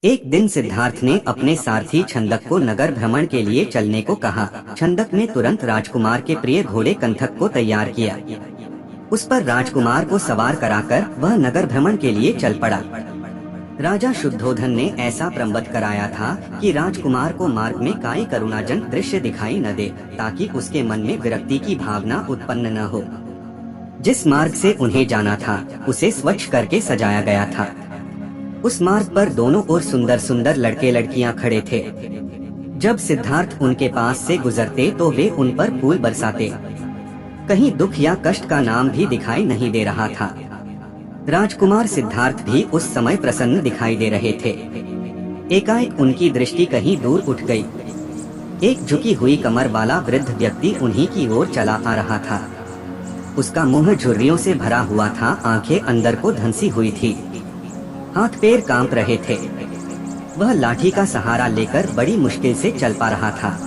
एक दिन सिद्धार्थ ने अपने सारथी छंदक को नगर भ्रमण के लिए चलने को कहा। छंदक ने तुरंत राजकुमार के प्रिय घोड़े कंथक को तैयार किया। उस पर राजकुमार को सवार कराकर वह नगर भ्रमण के लिए चल पड़ा। राजा शुद्धोधन ने ऐसा प्रबंध कराया था कि राजकुमार को मार्ग में कोई करुणाजनक दृश्य दिखाई न दे, ताकि उसके मन में विरक्ति की भावना उत्पन्न न हो। जिस मार्ग से उन्हें जाना था उसे स्वच्छ करके सजाया गया था। उस मार्ग पर दोनों ओर सुंदर सुंदर लड़के लड़कियां खड़े थे। जब सिद्धार्थ उनके पास से गुजरते तो वे उन पर फूल बरसाते। कहीं दुख या कष्ट का नाम भी दिखाई नहीं दे रहा था। राजकुमार सिद्धार्थ भी उस समय प्रसन्न दिखाई दे रहे थे। एकाएक उनकी दृष्टि कहीं दूर उठ गई। एक झुकी हुई कमर वाला वृद्ध व्यक्ति उन्हीं की ओर चला आ रहा था। उसका मुंह झुर्रियों से भरा हुआ था, आंखें अंदर को धंसी हुई थी, हाथ पैर कांप रहे थे। वह लाठी का सहारा लेकर बड़ी मुश्किल से चल पा रहा था।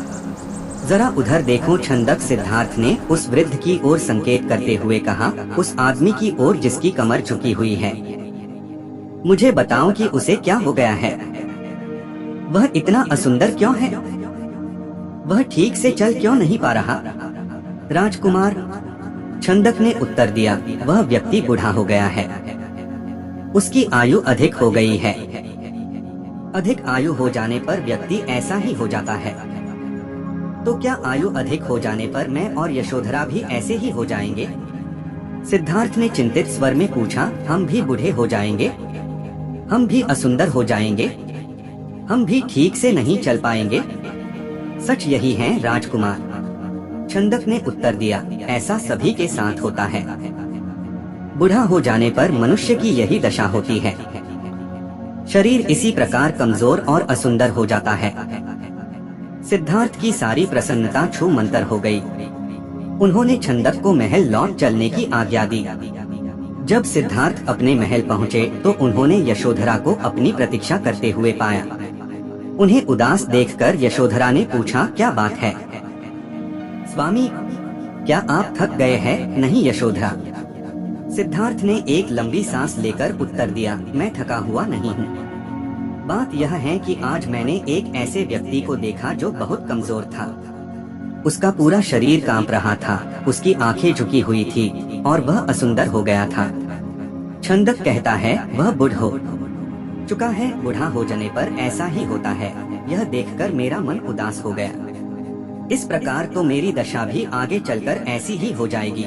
जरा उधर देखो, छंदक सिद्धार्थ ने उस वृद्ध की ओर संकेत करते हुए कहा, उस आदमी की ओर जिसकी कमर झुकी हुई है। मुझे बताओ कि उसे क्या हो गया है? वह इतना असुंदर क्यों है? वह ठीक से चल क्यों नहीं पा रहा? राजकुमार, छंदक ने उत्तर दिया, वह व्यक्ति बूढ़ा हो गया है। उसकी आयु अधिक हो गई है। अधिक आयु हो जाने पर व्यक्ति ऐसा ही हो जाता है। तो क्या आयु अधिक हो जाने पर मैं और यशोधरा भी ऐसे ही हो जाएंगे? सिद्धार्थ ने चिंतित स्वर में पूछा, हम भी बूढ़े हो जाएंगे? हम भी असुंदर हो जाएंगे? हम भी ठीक से नहीं चल पाएंगे? सच यही है राजकुमार, छंदक ने उत्तर दिया, ऐसा सभी के साथ होता है। बूढ़ा हो जाने पर मनुष्य की यही दशा होती है। शरीर इसी प्रकार कमजोर और असुंदर हो जाता है। सिद्धार्थ की सारी प्रसन्नता छू मंतर हो गई। उन्होंने छंदक को महल लौट चलने की आज्ञा दी। जब सिद्धार्थ अपने महल पहुँचे तो उन्होंने यशोधरा को अपनी प्रतीक्षा करते हुए पाया। उन्हें उदास देखकर यशोधरा ने पूछा, क्या बात है? स्वामी, क्या आप थक गए हैं? नहीं यशोधरा, सिद्धार्थ ने एक लंबी सांस लेकर उत्तर दिया, मैं थका हुआ नहीं हूँ। बात यह है कि आज मैंने एक ऐसे व्यक्ति को देखा जो बहुत कमजोर था। उसका पूरा शरीर कांप रहा था, उसकी आंखें झुकी हुई थी और वह असुंदर हो गया था। छंदक कहता है वह बूढ़ हो चुका है। बूढ़ा हो जाने पर ऐसा ही होता है। यह देखकर मेरा मन उदास हो गया। इस प्रकार तो मेरी दशा भी आगे चलकर ऐसी ही हो जाएगी।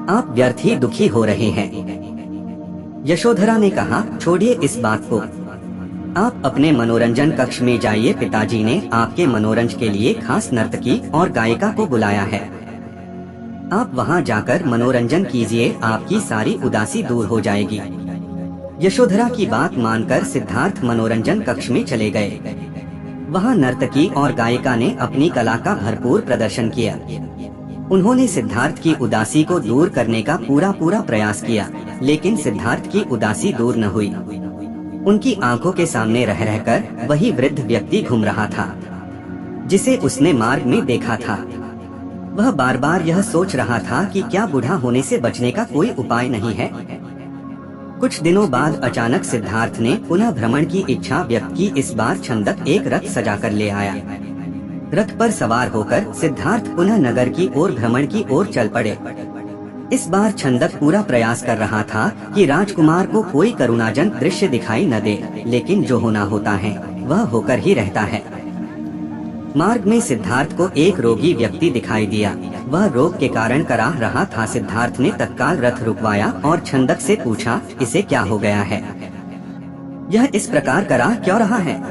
आप व्यर्थ ही दुखी हो रहे हैं। यशोधरा ने कहा, छोड़िए इस बात को, आप अपने मनोरंजन कक्ष में जाइए। पिताजी ने आपके मनोरंजन के लिए खास नर्तकी और गायिका को बुलाया है। आप वहां जाकर मनोरंजन कीजिए, आपकी सारी उदासी दूर हो जाएगी। यशोधरा की बात मानकर सिद्धार्थ मनोरंजन कक्ष में चले गए। वहां नर्तकी और गायिका ने अपनी कला का भरपूर प्रदर्शन किया। उन्होंने सिद्धार्थ की उदासी को दूर करने का पूरा प्रयास किया, लेकिन सिद्धार्थ की उदासी दूर न हुई। उनकी आंखों के सामने रह रहकर वही वृद्ध व्यक्ति घूम रहा था जिसे उसने मार्ग में देखा था। वह बार बार यह सोच रहा था कि क्या बूढ़ा होने से बचने का कोई उपाय नहीं है। कुछ दिनों बाद अचानक सिद्धार्थ ने पुनः भ्रमण की इच्छा व्यक्त की। इस बार छंदक एक रथ सजाकर ले आया। रथ पर सवार होकर सिद्धार्थ पुनः नगर की ओर भ्रमण की ओर चल पड़े। इस बार छंदक पूरा प्रयास कर रहा था कि राजकुमार को कोई करुणाजनक दृश्य दिखाई न दे, लेकिन जो होना होता है वह होकर ही रहता है। मार्ग में सिद्धार्थ को एक रोगी व्यक्ति दिखाई दिया। वह रोग के कारण कराह रहा था। सिद्धार्थ ने तत्काल रथ रुकवाया और छंदक से पूछा, इसे क्या हो गया है? यह इस प्रकार कराह क्यों रहा है?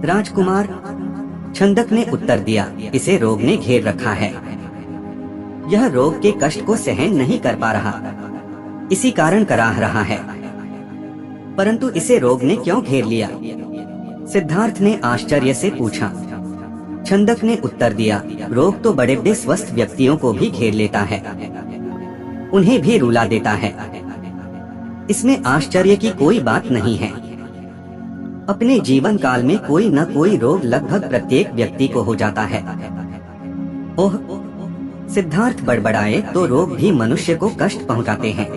राजकुमार, छंदक ने उत्तर दिया, इसे रोग ने घेर रखा है। यह रोग के कष्ट को सहन नहीं कर पा रहा, इसी कारण कराह रहा है। परंतु इसे रोग ने क्यों घेर लिया? सिद्धार्थ ने आश्चर्य से पूछा। छंदक ने उत्तर दिया, रोग तो बड़े बड़े स्वस्थ व्यक्तियों को भी घेर लेता है, उन्हें भी रुला देता है। इसमें आश्चर्य की कोई बात नहीं है। अपने जीवन काल में कोई न कोई रोग लगभग प्रत्येक व्यक्ति को हो जाता है। ओह, सिद्धार्थ बड़बड़ाए तो रोग भी मनुष्य को कष्ट पहुंचाते हैं।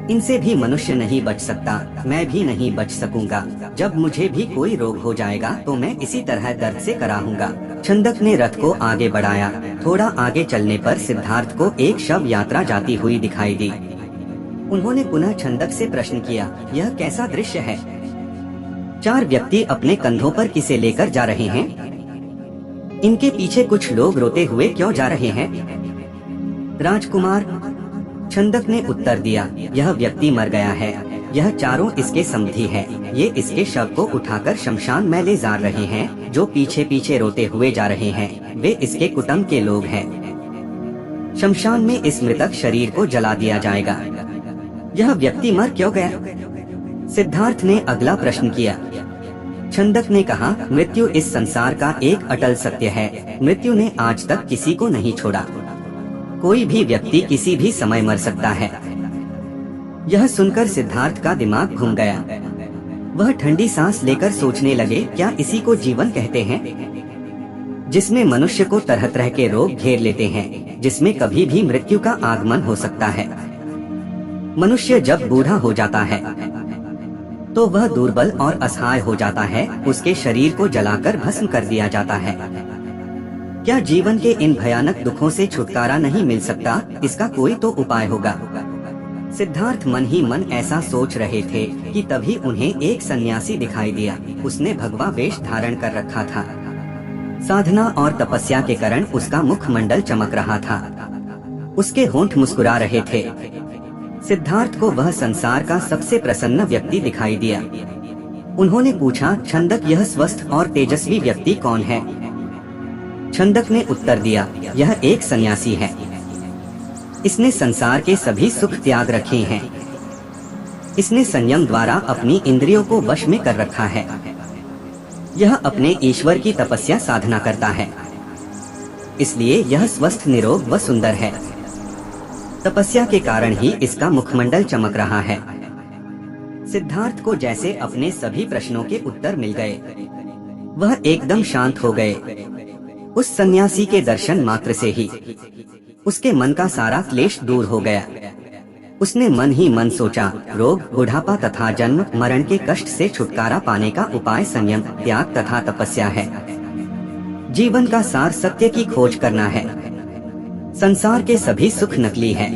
इनसे भी मनुष्य नहीं बच सकता, मैं भी नहीं बच सकूंगा। जब मुझे भी कोई रोग हो जाएगा तो मैं इसी तरह दर्द से कराहूंगा। छंदक ने रथ को आगे बढ़ाया। थोड़ा आगे चलने पर सिद्धार्थ को एक शव यात्रा जाती हुई दिखाई दी। उन्होंने पुनः छंदक से प्रश्न किया, यह कैसा दृश्य है? 4 व्यक्ति अपने कंधों पर किसे लेकर जा रहे हैं? इनके पीछे कुछ लोग रोते हुए क्यों जा रहे हैं? राजकुमार, छंदक ने उत्तर दिया, यह व्यक्ति मर गया है। यह चारों इसके समधी हैं। ये इसके शव को उठाकर शमशान में ले जा रहे हैं। जो पीछे पीछे रोते हुए जा रहे हैं वे इसके कुटुंब के लोग हैं। शमशान में इस मृतक शरीर को जला दिया जाएगा। यह व्यक्ति मर क्यों गया? सिद्धार्थ ने अगला प्रश्न किया। छंदक ने कहा, मृत्यु इस संसार का एक अटल सत्य है। मृत्यु ने आज तक किसी को नहीं छोड़ा। कोई भी व्यक्ति किसी भी समय मर सकता है। यह सुनकर सिद्धार्थ का दिमाग घूम गया। वह ठंडी सांस लेकर सोचने लगे, क्या इसी को जीवन कहते हैं? जिसमें मनुष्य को तरह तरह के रोग घेर लेते हैं, जिसमें कभी भी मृत्यु का आगमन हो सकता है। मनुष्य जब बूढ़ा हो जाता है तो वह दुर्बल और असहाय हो जाता है। उसके शरीर को जलाकर भस्म कर दिया जाता है। क्या जीवन के इन भयानक दुखों से छुटकारा नहीं मिल सकता? इसका कोई तो उपाय होगा। सिद्धार्थ मन ही मन ऐसा सोच रहे थे कि तभी उन्हें एक सन्यासी दिखाई दिया। उसने भगवा वेश धारण कर रखा था। साधना और तपस्या के कारण उसका मुखमंडल चमक रहा था। उसके होंठ मुस्कुरा रहे थे। सिद्धार्थ को वह संसार का सबसे प्रसन्न व्यक्ति दिखाई दिया। उन्होंने पूछा, छंदक, यह स्वस्थ और तेजस्वी व्यक्ति कौन है? छंदक ने उत्तर दिया, यह एक सन्यासी है। इसने संसार के सभी सुख त्याग रखे हैं। इसने संयम द्वारा अपनी इंद्रियों को वश में कर रखा है। यह अपने ईश्वर की तपस्या साधना करता है, इसलिए यह स्वस्थ, निरोग व सुंदर है। तपस्या के कारण ही इसका मुखमंडल चमक रहा है। सिद्धार्थ को जैसे अपने सभी प्रश्नों के उत्तर मिल गए। वह एकदम शांत हो गए। उस सन्यासी के दर्शन मात्र से ही उसके मन का सारा क्लेश दूर हो गया। उसने मन ही मन सोचा, रोग, बुढ़ापा तथा जन्म मरण के कष्ट से छुटकारा पाने का उपाय संयम, त्याग तथा तपस्या है। जीवन का सार सत्य की खोज करना है। संसार के सभी सुख नकली है।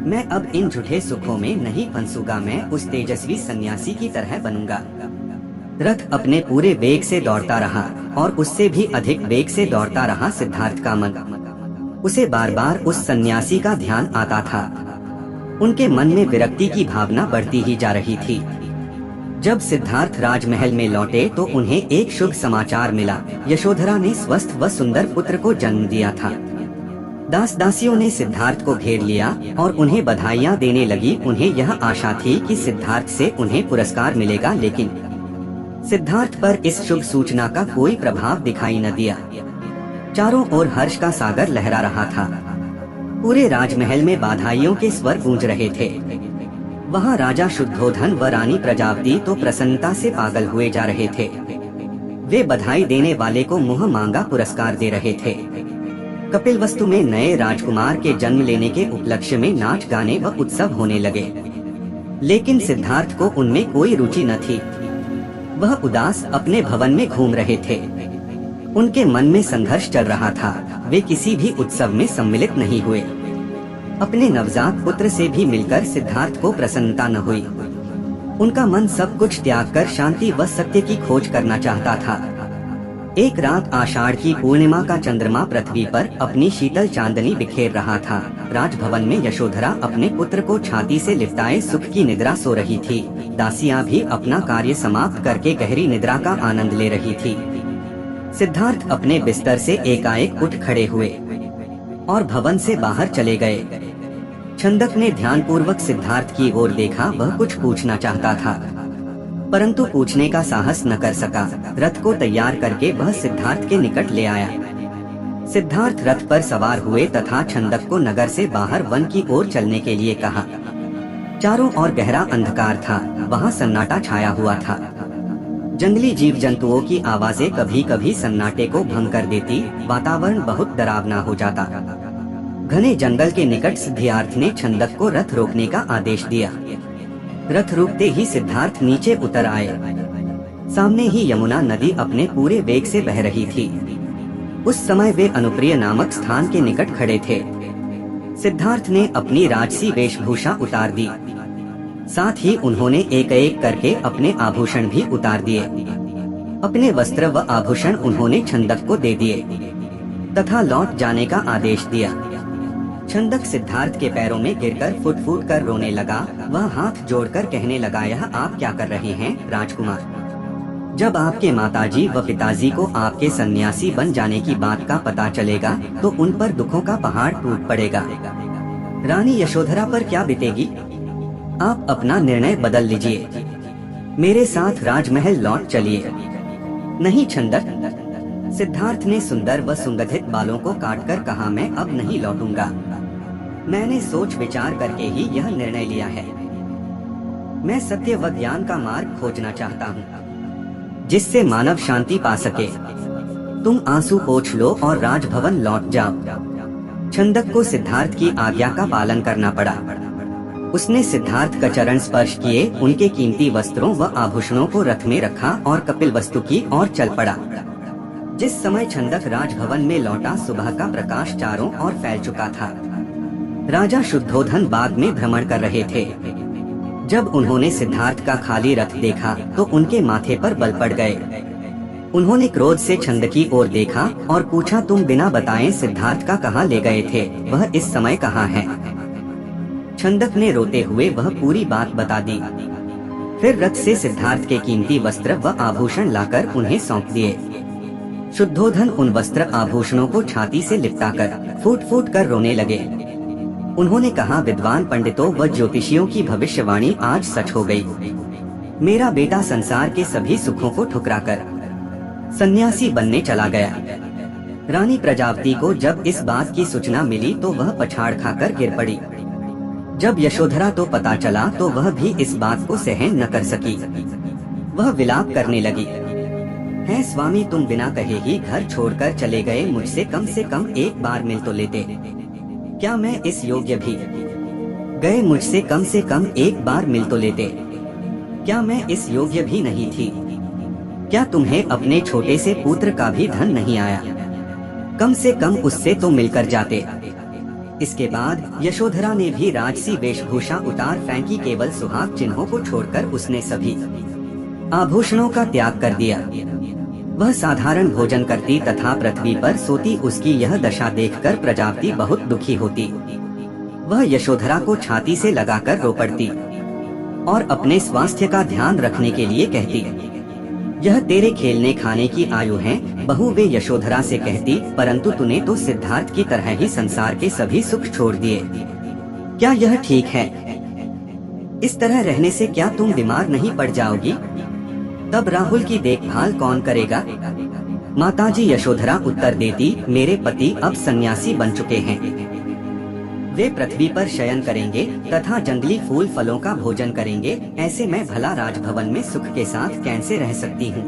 मैं अब इन झूठे सुखों में नहीं फंसूंगा। मैं उस तेजस्वी सन्यासी की तरह बनूंगा। रथ अपने पूरे वेग से दौड़ता रहा और उससे भी अधिक वेग से दौड़ता रहा सिद्धार्थ का मन। उसे बार बार उस सन्यासी का ध्यान आता था। उनके मन में विरक्ति की भावना बढ़ती ही जा रही थी। जब सिद्धार्थ राजमहल में लौटे तो उन्हें एक शुभ समाचार मिला। यशोधरा ने स्वस्थ व सुंदर पुत्र को जन्म दिया था। दास दासियों ने सिद्धार्थ को घेर लिया और उन्हें बधाइयाँ देने लगी। उन्हें यह आशा थी कि सिद्धार्थ से उन्हें पुरस्कार मिलेगा, लेकिन सिद्धार्थ पर इस शुभ सूचना का कोई प्रभाव दिखाई न दिया। चारों ओर हर्ष का सागर लहरा रहा था। पूरे राजमहल में बधाइयों के स्वर गूंज रहे थे। वहाँ राजा शुद्धोधन व रानी प्रजापति तो प्रसन्नता से पागल हुए जा रहे थे। वे बधाई देने वाले को मुँह मांगा पुरस्कार दे रहे थे। कपिलवस्तु में नए राजकुमार के जन्म लेने के उपलक्ष्य में नाच गाने व उत्सव होने लगे, लेकिन सिद्धार्थ को उनमें कोई रुचि न थी। वह उदास अपने भवन में घूम रहे थे। उनके मन में संघर्ष चल रहा था। वे किसी भी उत्सव में सम्मिलित नहीं हुए। अपने नवजात पुत्र से भी मिलकर सिद्धार्थ को प्रसन्नता न हुई। उनका मन सब कुछ त्याग कर शांति व सत्य की खोज करना चाहता था। एक रात आषाढ़ की पूर्णिमा का चंद्रमा पृथ्वी पर अपनी शीतल चांदनी बिखेर रहा था। राजभवन में यशोधरा अपने पुत्र को छाती से लिपटाए सुख की निद्रा सो रही थी। दासियां भी अपना कार्य समाप्त करके गहरी निद्रा का आनंद ले रही थी। सिद्धार्थ अपने बिस्तर से एकाएक उठ खड़े हुए और भवन से बाहर चले गए। छंदक ने ध्यानपूर्वक सिद्धार्थ की ओर देखा। वह कुछ पूछना चाहता था, परंतु पूछने का साहस न कर सका। रथ को तैयार करके वह सिद्धार्थ के निकट ले आया। सिद्धार्थ रथ पर सवार हुए तथा छंदक को नगर से बाहर वन की ओर चलने के लिए कहा। चारों ओर गहरा अंधकार था। वहाँ सन्नाटा छाया हुआ था। जंगली जीव जंतुओं की आवाजें कभी कभी सन्नाटे को भंग कर देती। वातावरण बहुत डरावना हो जाता। घने जंगल के निकट सिद्धार्थ ने छंदक को रथ रोकने का आदेश दिया। रथ रुकते ही सिद्धार्थ नीचे उतर आए। सामने ही यमुना नदी अपने पूरे वेग से बह रही थी। उस समय वे अनुप्रिय नामक स्थान के निकट खड़े थे। सिद्धार्थ ने अपनी राजसी वेशभूषा उतार दी। साथ ही उन्होंने एक एक करके अपने आभूषण भी उतार दिए। अपने वस्त्र व आभूषण उन्होंने छंदक को दे दिए तथा लौट जाने का आदेश दिया। छंदक सिद्धार्थ के पैरों में गिरकर फुट फुट कर रोने लगा। वह हाथ जोड़कर कहने लगा, यह आप क्या कर रहे हैं राजकुमार? जब आपके माताजी व पिताजी को आपके सन्यासी बन जाने की बात का पता चलेगा तो उन पर दुखों का पहाड़ टूट पड़ेगा। रानी यशोधरा पर क्या बीतेगी? आप अपना निर्णय बदल लीजिए। मेरे साथ राजमहल लौट चलिए। नहीं छंदक, सिद्धार्थ ने सुंदर व सुगंधित बालों को काटकर कहा, मैं अब नहीं लौटूंगा। मैंने सोच विचार करके ही यह निर्णय लिया है। मैं सत्य व ज्ञान का मार्ग खोजना चाहता हूँ जिससे मानव शांति पा सके। तुम आंसू पोंछ लो और राजभवन लौट जाओ। छंदक को सिद्धार्थ की आज्ञा का पालन करना पड़ा। उसने सिद्धार्थ का चरण स्पर्श किए, उनके कीमती वस्त्रों व आभूषणों को रथ में रखा और कपिलवस्तु की ओर चल पड़ा। जिस समय छंदक राजभवन में लौटा, सुबह का प्रकाश चारों ओर फैल चुका था। राजा शुद्धोधन बाग में भ्रमण कर रहे थे। जब उन्होंने सिद्धार्थ का खाली रथ देखा तो उनके माथे पर बल पड़ गए। उन्होंने क्रोध से छंद की ओर देखा और पूछा, तुम बिना बताए सिद्धार्थ का कहाँ ले गए थे? वह इस समय कहाँ है? छंदक ने रोते हुए वह पूरी बात बता दी। फिर रथ से सिद्धार्थ के कीमती वस्त्र व आभूषण लाकर उन्हें सौंप दिए। शुद्धोधन उन वस्त्र आभूषणों को छाती से लिपटाकर फूट फूट कर रोने लगे। उन्होंने कहा, विद्वान पंडितों व ज्योतिषियों की भविष्यवाणी आज सच हो गई। मेरा बेटा संसार के सभी सुखों को ठुकराकर सन्यासी बनने चला गया। रानी प्रजापति को जब इस बात की सूचना मिली तो वह पछाड़ खाकर गिर पड़ी। जब यशोधरा तो पता चला तो वह भी इस बात को सहन न कर सकी। वह विलाप करने लगी, है स्वामी, तुम बिना कहे ही घर छोड़कर चले गए। मुझसे कम से कम एक बार मिल तो लेते। क्या मैं इस योग्य भी? गए मुझसे कम से कम एक बार मिल तो लेते। क्या मैं इस योग्य भी नहीं थी? क्या तुम्हें अपने छोटे से पुत्र का भी धन नहीं आया? कम से कम उससे तो मिलकर जाते। इसके बाद यशोधरा ने भी राजसी वेशभूषा उतार फेंकी। केवल सुहाग चिन्हों को छोड़कर उसने सभी आभूषणों का त्याग कर दिया। वह साधारण भोजन करती तथा पृथ्वी पर सोती। उसकी यह दशा देखकर प्रजापति बहुत दुखी होती। वह यशोधरा को छाती से लगाकर रो पड़ती और अपने स्वास्थ्य का ध्यान रखने के लिए कहती, यह तेरे खेलने खाने की आयु है बहू। वे यशोधरा से कहती, परंतु तूने तो सिद्धार्थ की तरह ही संसार के सभी सुख छोड़ दिए। क्या यह ठीक है? इस तरह रहने से क्या तुम बीमार नहीं पड़ जाओगी? तब राहुल की देखभाल कौन करेगा? माताजी यशोधरा उत्तर देती, मेरे पति अब सन्यासी बन चुके हैं। वे पृथ्वी पर शयन करेंगे तथा जंगली फूल फलों का भोजन करेंगे। ऐसे मैं भला राजभवन में सुख के साथ कैसे रह सकती हूँ?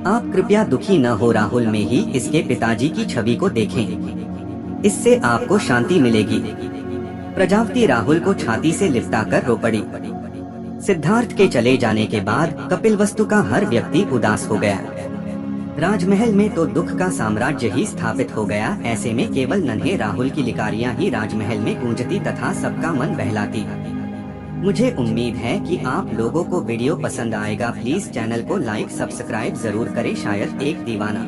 आप कृपया दुखी न हो। राहुल में ही इसके पिताजी की छवि को देखें, इससे आपको शांति मिलेगी। प्रजापति राहुल को छाती से लिपटाकर रो पड़ी। सिद्धार्थ के चले जाने के बाद कपिलवस्तु का हर व्यक्ति उदास हो गया। राजमहल में तो दुख का साम्राज्य ही स्थापित हो गया। ऐसे में केवल नन्हे राहुल की लिकारियां ही राजमहल में गूंजती तथा सबका मन बहलाती। मुझे उम्मीद है कि आप लोगों को वीडियो पसंद आएगा। प्लीज चैनल को लाइक सब्सक्राइब जरूर करें। शायद एक दीवाना